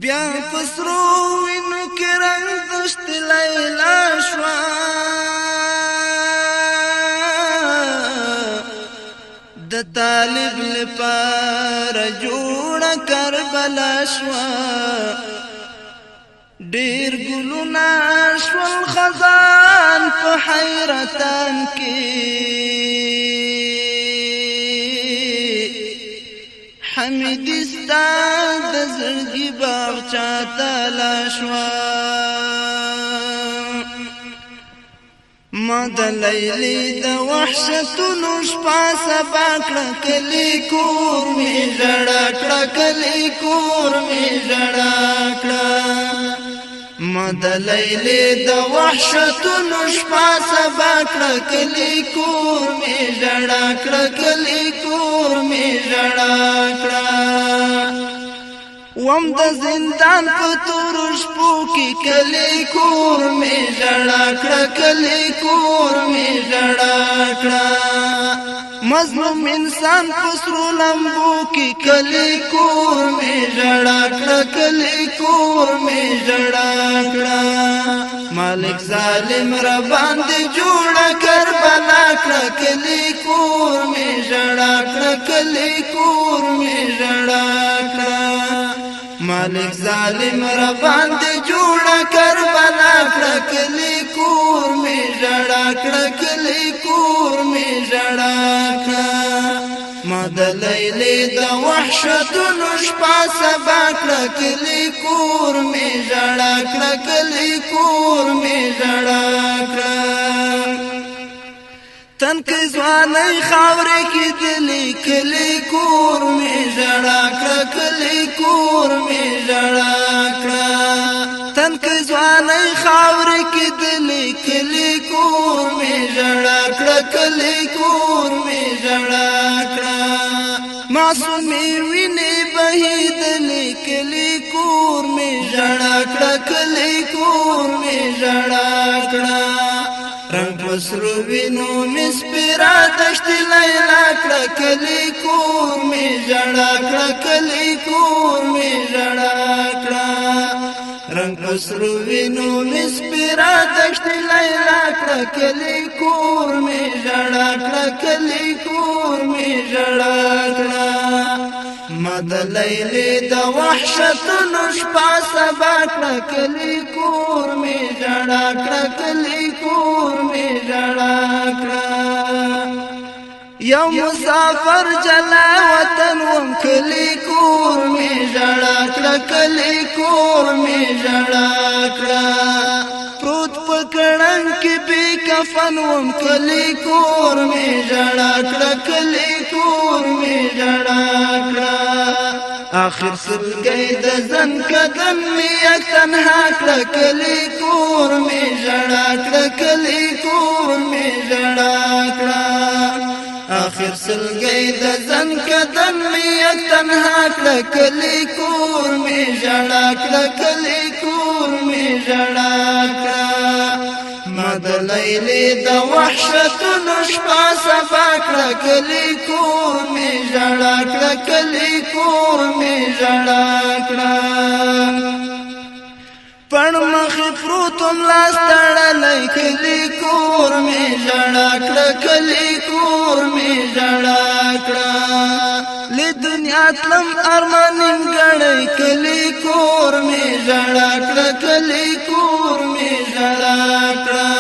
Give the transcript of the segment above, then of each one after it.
بیا پسرو وینو کې رنگ دشت لیلا شوا د طالب لپاره جوړه کربلا شوا ډیر ګلونا شول خزان په حیرتان کې حمید استاد زړګي باغچا تلا شوا ما د لیلی د وحشتونو شپه سبا کړه کلی کور می ژړا کړه کلی کور می ژړا کړه ما د لیلی د وحشتونو شپه سبا کړه کلی کور می ژړا کړه کلی کور می ژړا کړه وم د زندان په تور شپو کې کلی کور می ژړا کړه کلی کور می ژړا کړه مظلوم انسان په سرو لمبو کې کلی کور می ژړا کړه کلی کور می ژړا کړه مالک ظالم را باندې جوړه کربلا کړه کلی کور می ژړا کړه کلی کور می ژړا کړه مالک ظالم را باندې جوړه کربلا کړه کلی کور می ژړا کړه کلی کور می ژړا کړه ما د لیلی د وحشتونو شپه سبا کړه کلی کور می ژړا کړه کلی کور می ژړا کړه تن کې ځواني خاورې کې دلی کلی کور می ژړا کړه کلی کور می ژړا کړه تن کې ځواني خاورې کې دلی کلی کور می ژړا کړه کلی کور می ژړا کړه معصومي ویني بهیدلی کلی کور می ژړا کړه کلی کور می ژړا کړه رنگ پسرو وینو مسپرا دشت لیلا کړه کلی کور می ژړا کړه کلی کور می ژړا کړه رنگ پسرو وینو مسپرا دشت لیلا کړه کلی کور می ژړا کړه کلی کور می ژړا کړه ما د لیلی د وحشتونو شپه سبا کړه کلی کور می ژړا کړه کلی کور می ژړا کړه یو مسافر جلا وطن وم کلی کور می ژړا کړه کلی کور می ژړا کړه پروت پکړن کې بې کفن وم کلی کور می ژړا کړه کلی کور می ژړا کړه آخر سلګي د ځن قدم می یک تنها کړه کلی کور می ژړا کړه کلی کور می ژړا کړه آخر سلګي د ځن قدم می یک تنها کړه کلی کور می ژړا کړه کلی کور می ژړا کړه ما د لیلی د وحشتونو شپه سبا کړه کلی کور می ژړا کړه کلی کور می ژړا کړه پړ مخ پروتم لاس تړلی کلی کور می ژړا کړه کلی کور می ژړا کړه له دنیا تلم ارمانم غړی کلی کور می ژړا کړه کلی کور می ژړا کړه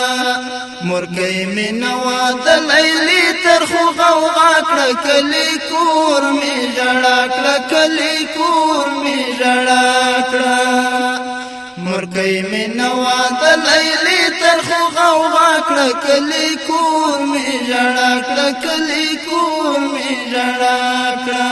مرګي می نوا د لیلی تر خو غوغا کړه کلی کور می ژړا کړه کلی کور می ژړا کړه مرګي می نوا د لیلی تر خو غوغا کړه کلی کور می ژړا کړه کلی کور می ژړا کړه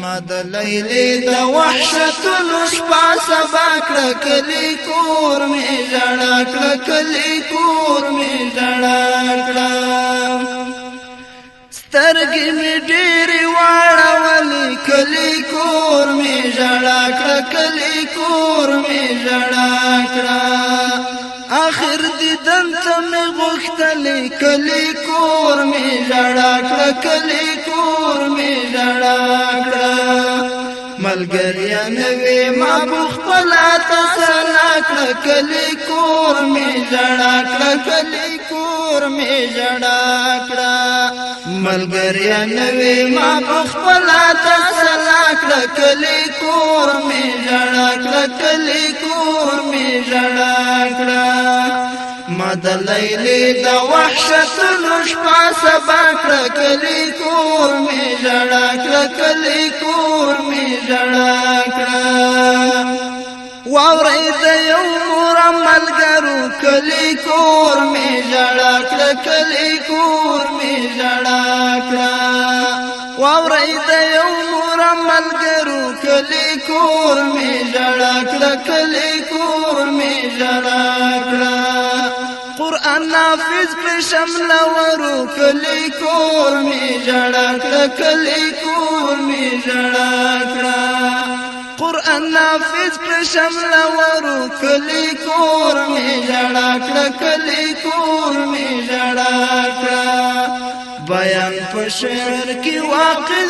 ما د لیلی د وحشتونو شپه سبا کړه کلی کور می ژړا کړه کلی کور می ژړا کړه سترګې می ډېرې واړولې کلی کور می ژړا کړه کلی کور می ژړا کړه آخر دیدن ته می غوښتلې کلی کور می ژړا کړه کلی کور می ژړا کړه ملګریا نوې ما بخپلا تسلا کړه کلی کور می ژړا کړه کلی کور می ژړا کړه ملګریا نوې ما بخپلا تسلا کړه کلی کور می ژړا کړه کلی کور می ژړا کړه ما د لیلې د وحشتونو شپه سبا کړه کلی کور می ژړا کړه کلی کور می ژړا کړه واورئ د یو مور ملګرو کلی کور می ژړا کړه کلی کور می ژړا کړه واورئ د یو مور ملګرو کلی کور می ژړا کړه کلی کور می ژړا کړه قرآن نافذ پر شمل ورو کلی کور می ژړا کړه کلی کور می ژړا کړه قرآن نافذ پر شمل ورو کلی کور می ژړا کړه کلی کور می ژړا کړه بیان په شعر کې واقع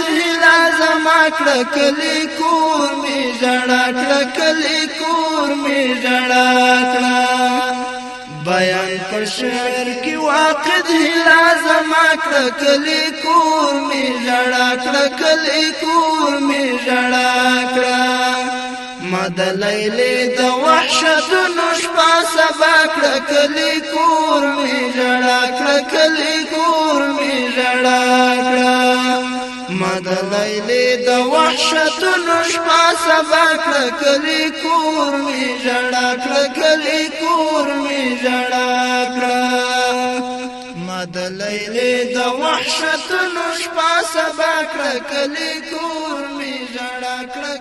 لازم کړه کلی کور می ژړا کړه کلی کور می ژړا کړه بیان پر شعر کی واقع لازم کړه کلی کور می ژړا کړه کلی کور می ژړا کړه ما د لیلې د وحشتونو شپه سبا کړه کلی کور می ژړا کړه کلی کور می ژړا کړه ما د لیلې د وحشتونو شپه سبا کړه کلی کور می ژړا کړه کلی کور می ژړا کړه ما د لیلې د وحشتونو شپه سبا کړه کلی کور می ژړا کړه